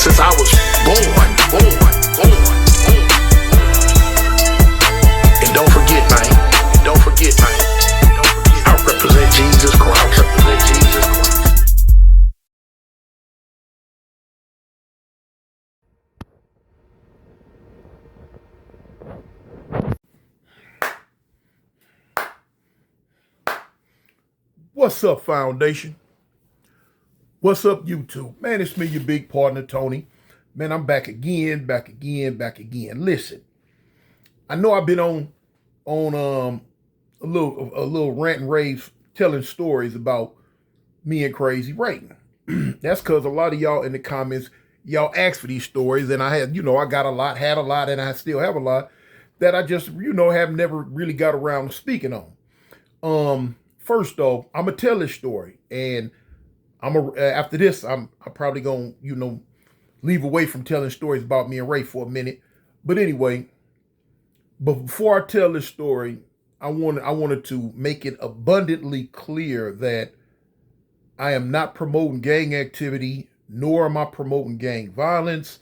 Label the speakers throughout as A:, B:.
A: since I was born. And don't forget, man. I represent Jesus Christ.
B: What's up, Foundation? What's up, YouTube? Man, it's me, your big partner, Tony. Man, I'm back again. Listen, I know I've been on a little rant and rave telling stories about me and Crazy Ray. That's because a lot of y'all in the comments, y'all asked for these stories, and I had, I got a lot, had a lot, and I still have a lot that I just, have never really got around to speaking on. First though, I'm gonna tell this story, and after this, I'm probably gonna, leave away from telling stories about me and Ray for a minute. But anyway, but before I tell this story, I wanted to make it abundantly clear that I am not promoting gang activity, nor am I promoting gang violence.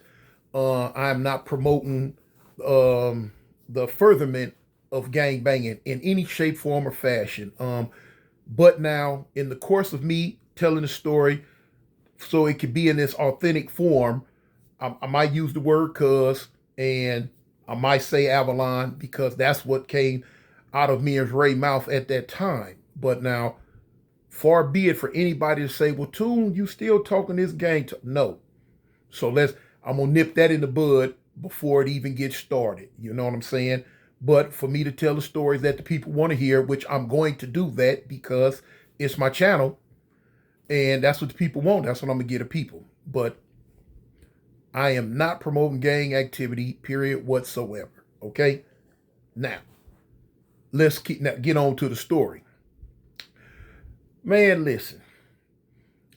B: I am not promoting the furtherment of gang banging in any shape, form, or fashion. But now, in the course of me telling the story, so it could be in this authentic form, I might use the word cuz, and I might say Avalon, because that's what came out of me and Ray's mouth at that time. But now, far be it for anybody to say, well, Toon, you still talking this gang? No. So I'm going to nip that in the bud before it even gets started. You know what I'm saying? But for me to tell the stories that the people want to hear, which I'm going to do that because it's my channel, and that's what the people want. That's what I'm going to get the people. But I am not promoting gang activity, period, whatsoever. Okay? Now, let's get on to the story. Man, listen.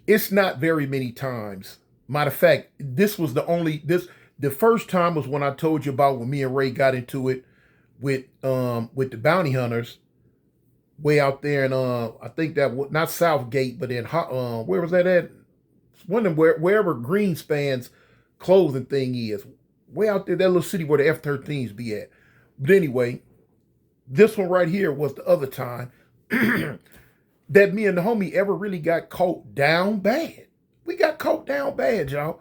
B: It's not very many times. Matter of fact, the first time was when I told you about when me and Ray got into it with the bounty hunters way out there in I think that not Southgate, but in where was that at? Wherever Greenspan's clothing thing is, way out there, that little city where the F-13s be at. But anyway, this one right here was the other time that me and the homie ever really got caught down bad. We got caught down bad, y'all.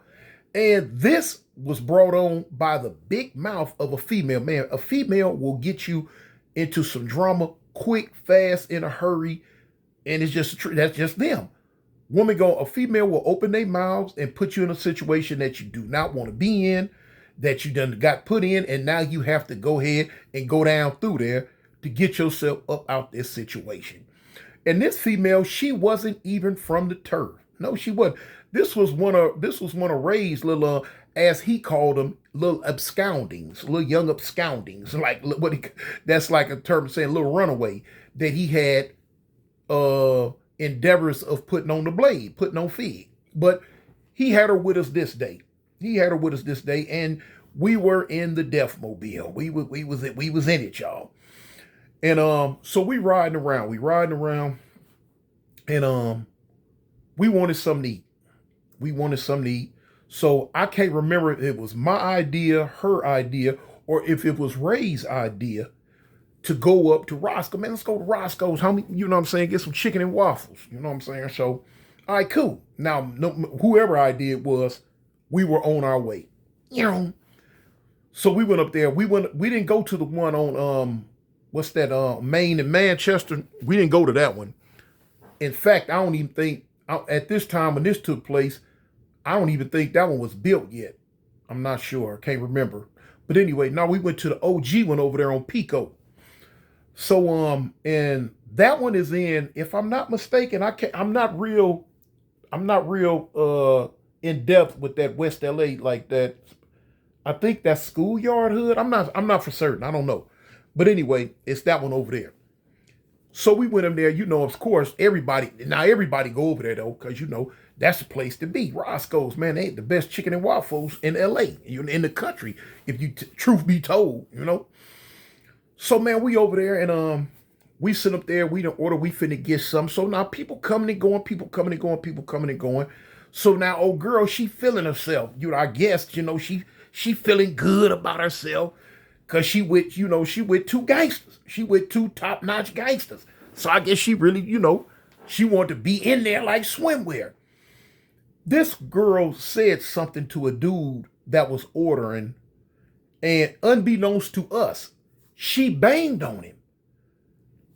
B: And this was brought on by the big mouth of a female. Man, a female will get you into some drama quick, fast, in a hurry. And it's that's just them. A female will open their mouths and put you in a situation that you do not want to be in, that you done got put in, and now you have to go ahead and go down through there to get yourself up out this situation. And this female, she wasn't even from the turf. No, she wasn't. This was one of Ray's little, as he called them, little abscondings, little young abscondings. That's like a term of saying little runaway that he had endeavors of putting on the blade, putting on feed. But he had her with us this day. And we were in the Death Mobile. We was in it, y'all. And so we riding around, and we wanted something to eat. So I can't remember if it was my idea, her idea, or if it was Ray's idea to go up to Roscoe. Man, let's go to Roscoe's, homie. You know what I'm saying? Get some chicken and waffles. You know what I'm saying? So, all right, cool. Now, whoever idea it was, we were on our way. So we went up there. We didn't go to the one on what's that? Maine and Manchester. We didn't go to that one. In fact, I don't even think at this time when this took place, I don't even think that one was built yet. I'm not sure. I can't remember. But anyway, now we went to the OG one over there on Pico. So and that one is in, if I'm not mistaken, I'm not real in depth with that West LA like that. I think that's Schoolyard Hood. I'm not for certain. I don't know. But anyway, it's that one over there. So we went in there, of course, everybody go over there though, because that's the place to be. Roscoe's, man, they ain't the best chicken and waffles in LA, in the country, if you truth be told, So man, we over there and we sit up there, we done order, we finna get some. So now people coming and going. So now old girl, she feeling herself. I guess, she feeling good about herself. Cause she with two gangsters. She with two top-notch gangsters. So I guess she really, she wanted to be in there like swimwear. This girl said something to a dude that was ordering, and unbeknownst to us, she banged on him.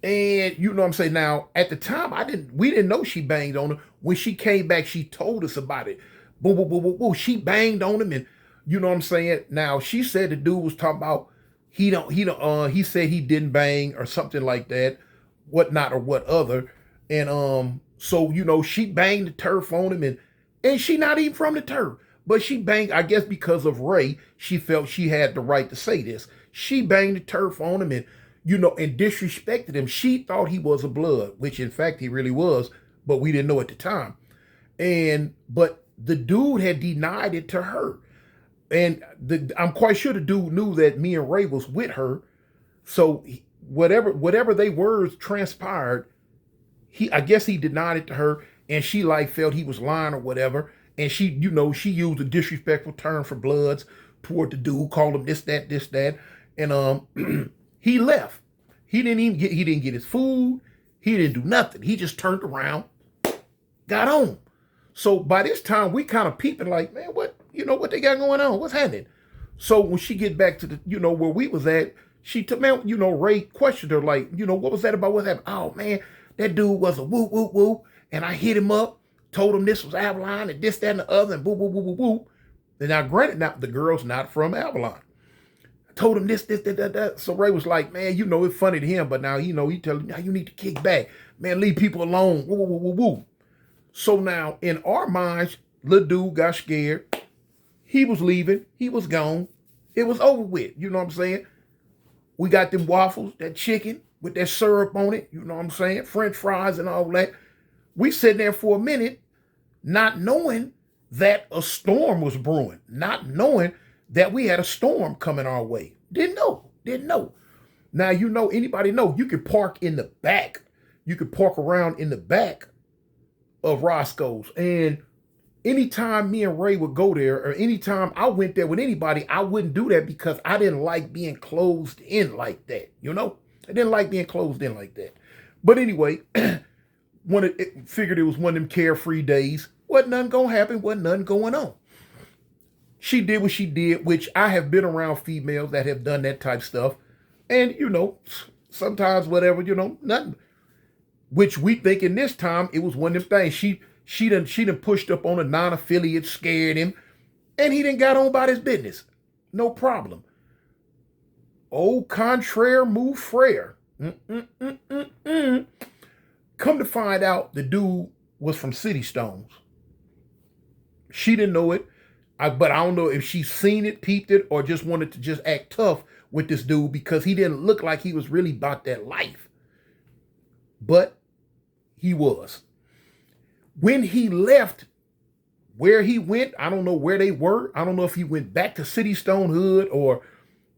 B: And you know what I'm saying? Now, at the time, we didn't know she banged on him. When she came back, she told us about it. Boo, boo, boo, boo, boo. She banged on him, and you know what I'm saying? Now, she said the dude was talking about he said he didn't bang or something like that, whatnot or what other. And so, she banged the turf on him, and she not even from the turf. But she banged, I guess because of Ray, she felt she had the right to say this. She banged the turf on him and disrespected him. She thought he was a blood, which in fact he really was, but we didn't know at the time. But the dude had denied it to her. And I'm quite sure the dude knew that me and Ray was with her. So whatever they words transpired, I guess he denied it to her, and she felt he was lying or whatever. And she used a disrespectful term for bloods toward the dude, called him this, that. And he left. He didn't get his food. He didn't do nothing. He just turned around, got on. So by this time, we kind of peeping like, man, what they got going on? What's happening? So when she get back to the, where we was at, she took, man, Ray questioned her like, what was that about? What happened? Oh, man, that dude was a whoop, whoop, whoop. And I hit him up, told him this was Avalon and this, that, and the other, and whoop, whoop, whoop, whoop, whoop. And now, granted, now the girl's not from Avalon. Told him this, that. So Ray was like, man, it's funny to him, but now, he tell him, now you need to kick back. Man, leave people alone. Woo, woo, woo, woo. So now, in our minds, little dude got scared. He was leaving. He was gone. It was over with. You know what I'm saying? We got them waffles, that chicken with that syrup on it. You know what I'm saying? French fries and all that. We sat there for a minute, not knowing that a storm was brewing, not knowing that we had a storm coming our way. Didn't know. Now, anybody know, you can park in the back. You can park around in the back of Roscoe's. And anytime me and Ray would go there, or anytime I went there with anybody, I wouldn't do that because I didn't like being closed in like that. I didn't like being closed in like that. But anyway, figured it was one of them carefree days. Wasn't nothing gonna happen. Wasn't nothing going on. She did what she did, which I have been around females that have done that type stuff. And, sometimes whatever, nothing. Which we think in this time, it was one of them things. She done pushed up on a non-affiliate, scared him, and he done got on about his business. No problem. Au contraire, move frere. Come to find out, the dude was from City Stones. She didn't know it. But I don't know if she seen it, peeped it, or just wanted to just act tough with this dude because he didn't look like he was really about that life. But he was. When he left, where he went, I don't know where they were. I don't know if he went back to City Stone Hood or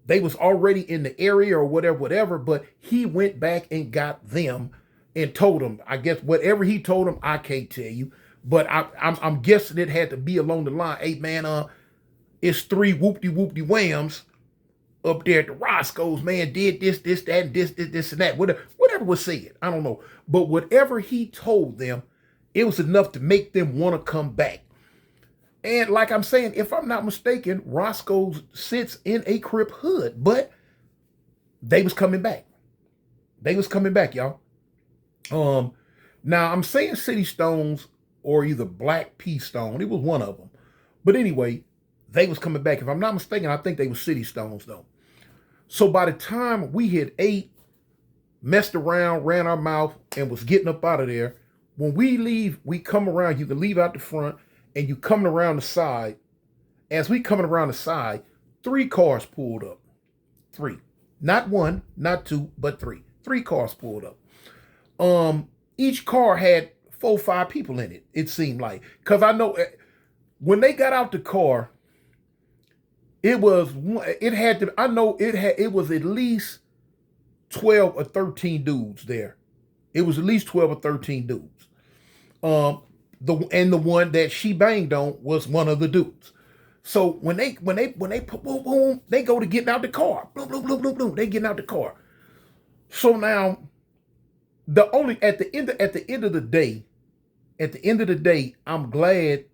B: they was already in the area or whatever. But he went back and got them and told them. I guess whatever he told them, I can't tell you. But I'm guessing it had to be along the line. Hey, man, it's 3 whoopty whams up there at the Roscoe's, man, did this, that, and this, and that. Whatever was said. I don't know. But whatever he told them, it was enough to make them want to come back. And like I'm saying, if I'm not mistaken, Roscoe's sits in a Crip hood. But they was coming back. They was coming back, y'all. Now, I'm saying City Stones or either Black Pea Stone. It was one of them. But anyway, they was coming back. If I'm not mistaken, I think they were City Stones, though. So by the time we had ate, messed around, ran our mouth, and was getting up out of there, when we leave, we come around. You can leave out the front, and you coming around the side. As we coming around the side, 3 cars pulled up. 3. Not 1, not 2, but 3. 3 cars pulled up. Each car had 4 or 5 people in it, it seemed like. Because I know when they got out the car, it was at least 12 or 13 dudes there. It was at least 12 or 13 dudes. the one that she banged on was one of the dudes. So when they put boom boom, they go to getting out the car. Boom boom boom boom boom. They getting out the car. So now the only at the end of the day, I'm glad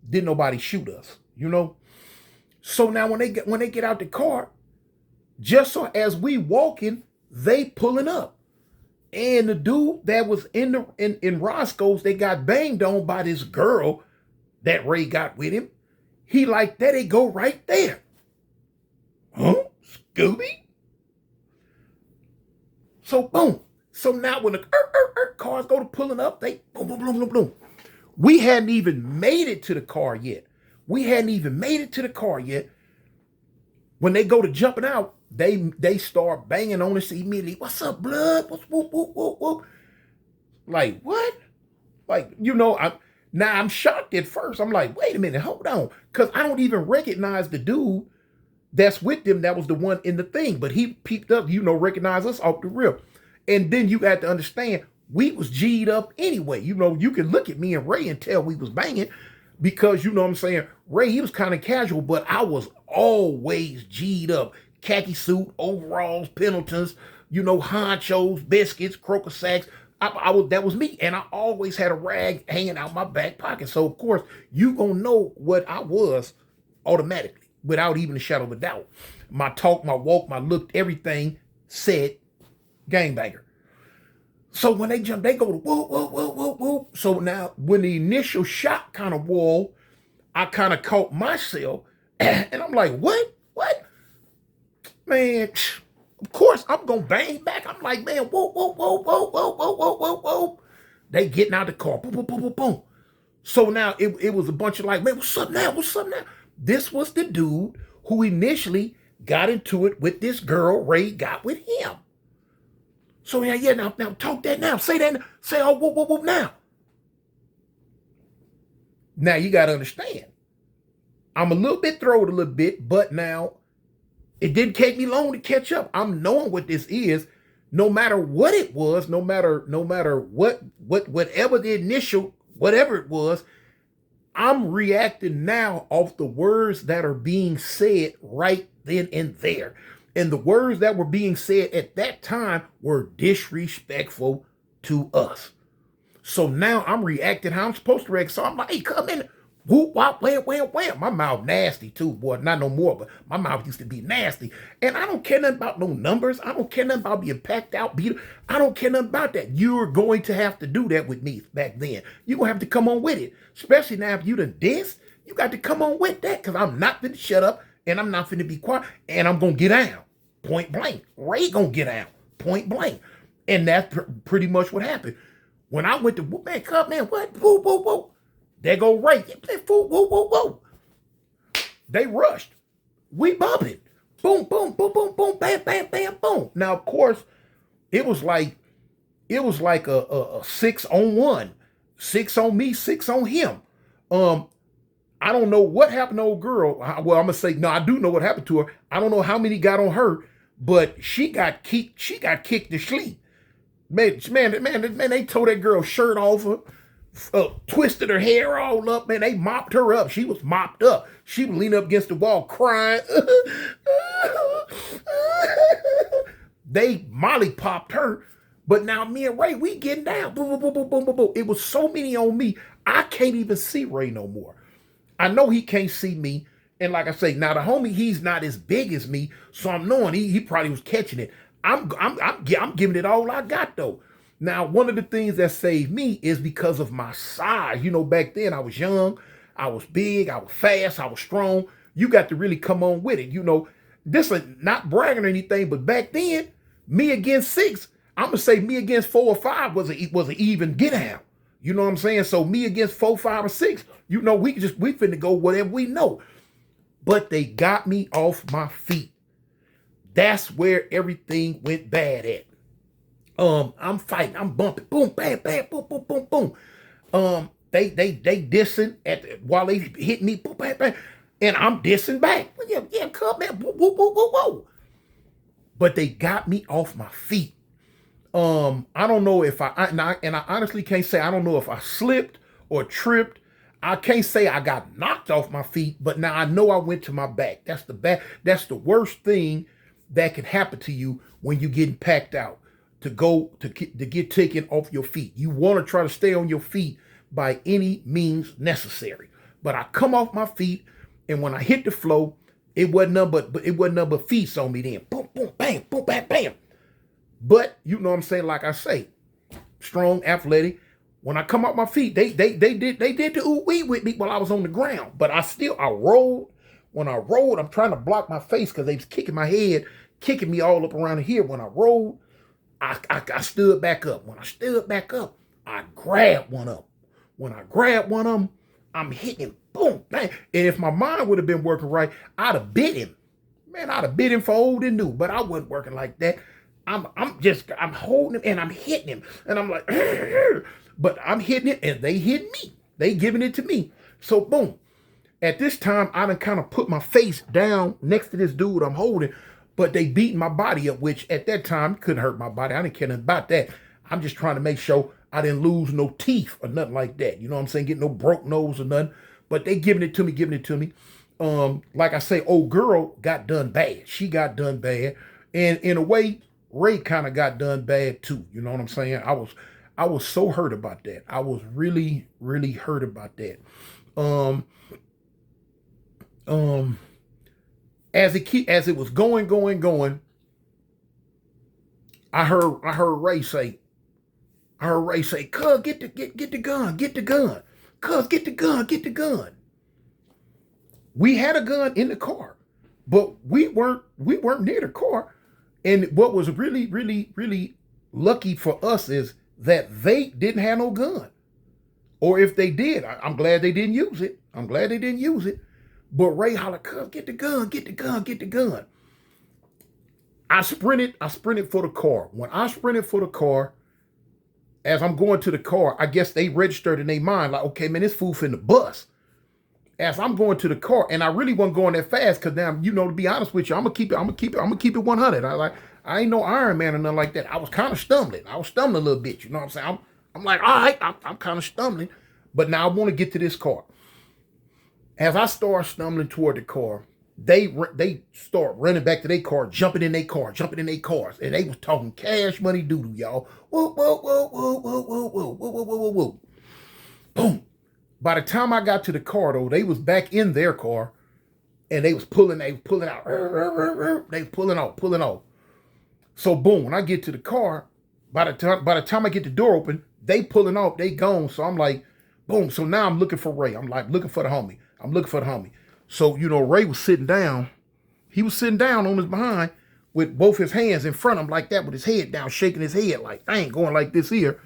B: didn't nobody shoot us. So now when they get out the car, just so as we walking, they pulling up. And the dude that was in Roscoe's, they got banged on by this girl that Ray got with him. He like that, they go right there. Huh? Scooby? So boom. So now when the cars go to pulling up, they boom, boom, boom, boom, boom. We hadn't even made it to the car yet. When they go to jumping out, they start banging on us immediately. What's up, blood? What's whoop, whoop, whoop, whoop? Like, what? Like, I'm shocked at first. I'm like, wait a minute, hold on. Because I don't even recognize the dude that's with them that was the one in the thing. But he peeped up, recognized us off the rip. And then you got to understand, we was G'd up anyway. You can look at me and Ray and tell we was banging because, Ray, he was kind of casual, but I was always G'd up. Khaki suit, overalls, Pendletons, honchos, biscuits, croaker sacks. That was me. And I always had a rag hanging out my back pocket. So, of course, you going to know what I was automatically without even a shadow of a doubt. My talk, my walk, my look, everything said gangbanger. So when they jump, they go to whoa, whoa, whoa, whoa, whoa. So now when the initial shot kind of wall, I kind of caught myself and I'm like, what? Man, of course I'm going to bang back. I'm like, man, whoa, whoa, whoa, whoa, whoa, whoa, whoa, whoa, whoa. They getting out the car. Boom, boom, boom, boom, boom. So now it was a bunch of like, man, what's up now? This was the dude who initially got into it with this girl Ray got with him. So now talk that now. Say that. Say, oh, whoop, whoop, whoop now. Now you got to understand. I'm a little bit throwed a little bit, but now it didn't take me long to catch up. I'm knowing what this is. No matter what it was, no matter whatever the initial, whatever it was, I'm reacting now off the words that are being said right then and there. And the words that were being said at that time were disrespectful to us. So now I'm reacting how I'm supposed to react. So I'm like, hey, come in. Whoop, wop, wham, wham, wham. My mouth nasty too, boy. Not no more, but my mouth used to be nasty. And I don't care nothing about no numbers. I don't care nothing about being packed out, beat. I don't care nothing about that. You're going to have to do that with me back then. You're going to have to come on with it. Especially now if you done dissed, you got to come on with that because I'm not going to shut up and I'm not going to be quiet and I'm going to get down. Point blank. Ray going to get down. Point blank. And that's pretty much what happened. When I went to, man, come, man, what? Whoa, whoa, whoa. There go Ray. Whoa, whoa, whoa, whoa. They rushed. We bumping. Boom, boom, boom, boom, boom, bam, bam, bam, boom. Now, of course, it was like a 6-on-1. 6 on me, 6 on him. I don't know what happened to old girl. Well, I'm gonna say, no, I do know what happened to her. I don't know how many got on her, but she got kicked to sleep. Man, they tore that girl's shirt off her. Twisted her hair all up, man. They mopped her up. She was mopped up. She would lean up against the wall crying. They molly popped her. But now me and Ray, we getting down. Boom, boom, boom, boom, boom, boom, boom. It was so many on me, I can't even see Ray no more. I know he can't see me. And like I say, now the homie, he's not as big as me. So I'm knowing he probably was catching it. I'm giving it all I got though. Now, one of the things that saved me is because of my size. Back then I was young, I was big, I was fast, I was strong. You got to really come on with it. This is not bragging or anything, but back then, me against 6, I'm gonna say me against 4 or 5 was an even get out. You know what I'm saying? So me against 4, 5, or 6, we finna go whatever we know. But they got me off my feet. That's where everything went bad at. I'm fighting, I'm bumping, boom, bam, bam, boom, boom, boom, boom. They dissing while they hit me, boom, bam, bam, and I'm dissing back. Yeah, come man, whoa, whoa, whoa, whoa, whoa. But they got me off my feet. I don't know if I honestly can't say, I don't know if I slipped or tripped. I can't say I got knocked off my feet, but now I know I went to my back. That's the back. That's the worst thing that can happen to you when you're getting packed out. To get taken off your feet. You want to try to stay on your feet by any means necessary. But I come off my feet, and when I hit the floor, it wasn't nothing but feet on me then. Boom, boom, bam, boom, bam, bam. But you know what I'm saying, like I say, strong, athletic. When I come off my feet, they did the ooh-wee with me while I was on the ground. But I rolled. When I rolled, I'm trying to block my face because they was kicking my head, kicking me all up around here. When I rolled, I stood back up. When I stood back up, I grabbed one of them. When I grabbed one of them, I'm hitting him, boom, bang. And if my mind would have been working right, I'd have bit him. Man, I'd have bit him for old and new, but I wasn't working like that. I'm holding him and I'm hitting him. And I'm like, but I'm hitting it and they hit me. They giving it to me. So boom. At this time, I done kind of put my face down next to this dude I'm holding, but they beat my body up, which at that time couldn't hurt my body. I didn't care nothing about that. I'm just trying to make sure I didn't lose no teeth or nothing like that. You know what I'm saying? Get no broke nose or nothing. But they giving it to me. Like I say, old girl got done bad. She got done bad. And in a way, Ray kind of got done bad too. You know what I'm saying? I was so hurt about that. I was really, really hurt about that. As it was going, I heard Ray say, "Cuz, get the gun. Cuz, get the gun." We had a gun in the car, but we weren't near the car. And what was really, really, really lucky for us is that they didn't have no gun. Or if they did, I'm glad they didn't use it. But Ray hollered, "Cuz, get the gun. I sprinted for the car. When I sprinted for the car, as I'm going to the car, I guess they registered in their mind, like, okay, man, this fool finna bust. As I'm going to the car, and I really wasn't going that fast, because now, to be honest with you, I'm gonna keep it 100. I ain't no Iron Man or nothing like that. I was kind of stumbling. I was stumbling a little bit, you know what I'm saying? I'm like, all right, I'm kind of stumbling, but now I want to get to this car. As I start stumbling toward the car, they start running back to their car, jumping in their cars, and they was talking cash money doo-doo, y'all. Whoa, whoa, whoa, whoa, whoa, whoa, whoa, whoa, whoa, whoa, whoa. Boom. By the time I got to the car, though, they was back in their car, and they was pulling out. They was pulling off. So boom, when I get to the car, by the time I get the door open, they pulling off, they gone. So I'm like, boom. So now I'm looking for Ray. I'm like looking for the homie. So, Ray was sitting down. He was sitting down on his behind with both his hands in front of him like that with his head down, shaking his head like, I ain't going like this here.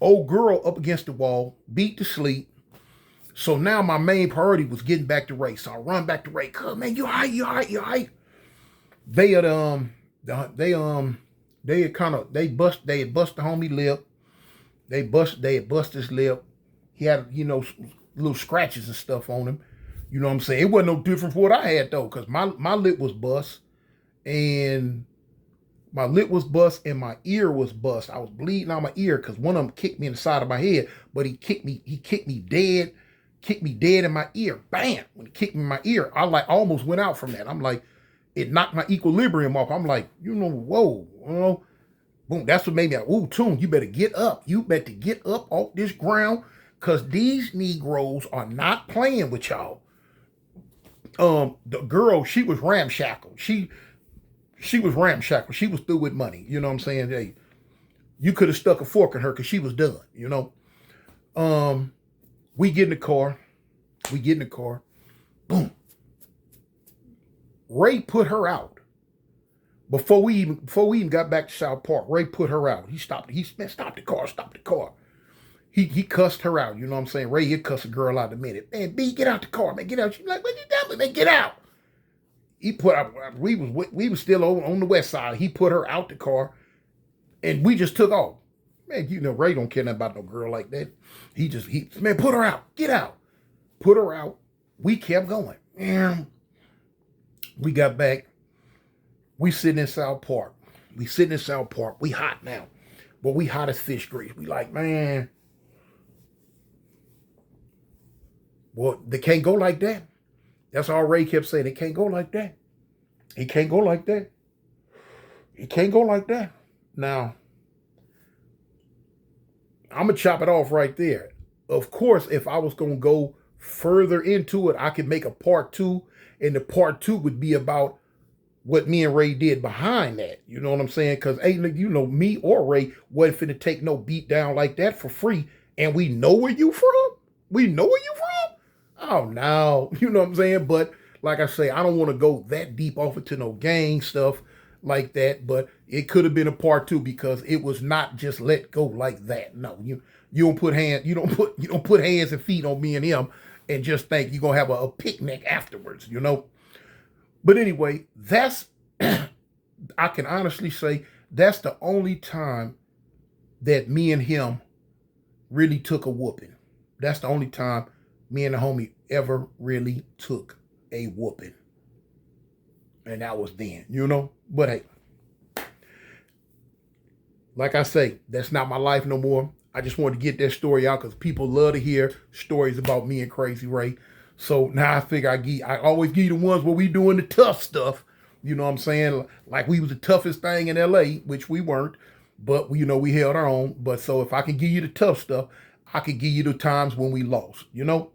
B: Old girl up against the wall, beat to sleep. So now my main priority was getting back to Ray. So I run back to Ray. Come, man, you all right? They had bust the homie lip. They had bust his lip. He had, little scratches and stuff on him. You know what I'm saying? It wasn't no different from what I had though, because my lip was bust, and my ear was bust. I was bleeding out my ear because one of them kicked me in the side of my head, but he kicked me dead in my ear. Bam! When he kicked me in my ear, I almost went out from that. I'm like, it knocked my equilibrium off. I'm like, whoa, boom. That's what made me like, ooh, Tune, you better get up. You better get up off this ground, because these Negroes are not playing with y'all. The girl, she was ramshackle. She was ramshackle. She was through with money. You know what I'm saying? Hey, you could have stuck a fork in her because she was done, We get in the car. Boom. Ray put her out. Before we even got back to South Park, Ray put her out. He stopped the car. He cussed her out, you know what I'm saying? Ray, he'd cuss a girl out in a minute. Man, B, get out the car, man, get out. She's like, what you doing, man, get out. He put out, we was still on the west side. He put her out the car, and we just took off. Man, Ray don't care nothing about no girl like that. Man, put her out, get out. Put her out. We kept going. We got back. We sitting in South Park. We hot now. But we hot as fish grease. We like, man, Well, they can't go like that. That's all Ray kept saying. It can't go like that. It can't go like that. It can't go like that. Now, I'm going to chop it off right there. Of course, if I was going to go further into it, I could make a part two, and the part two would be about what me and Ray did behind that. You know what I'm saying? Because ain't, you know, me or Ray wasn't finna take no beat down like that for free. And we know where you from. We know where you from. Oh, no. You know what I'm saying? But like I say, I don't want to go that deep off into no gang stuff like that. But it could have been a part two because it was not just let go like that. No, you don't put hands and feet on me and him and just think you're gonna have a picnic afterwards, you know. But anyway, that's I can honestly say that's the only time that me and him really took a whooping. That's the only time me and the homie ever really took a whooping. And that was then, you know? But hey, like I say, that's not my life no more. I just wanted to get that story out because people love to hear stories about me and Crazy Ray. So now I figure I always give you the ones where we doing the tough stuff. You know what I'm saying? Like we was the toughest thing in LA, which we weren't. But we held our own. But so if I can give you the tough stuff, I could give you the times when we lost. You know?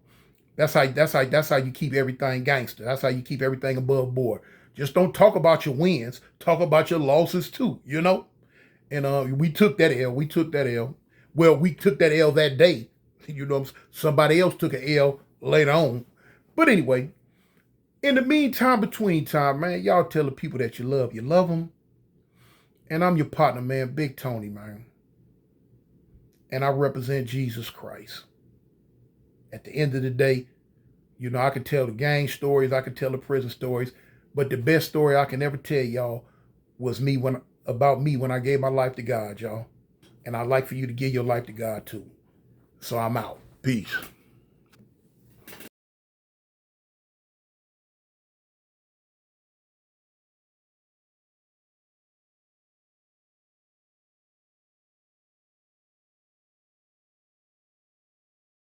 B: That's how you keep everything gangster. That's how you keep everything above board. Just don't talk about your wins. Talk about your losses too, you know? And we took that L. We took that L. Well, we took that L that day. You know, somebody else took an L later on. But anyway, in the meantime, between time, man, y'all tell the people that you love them. And I'm your partner, man, Big Tony, man. And I represent Jesus Christ. At the end of the day, you know, I can tell the gang stories, I can tell the prison stories, but the best story I can ever tell y'all was about me when I gave my life to God, y'all. And I'd like for you to give your life to God too. So I'm out. Peace.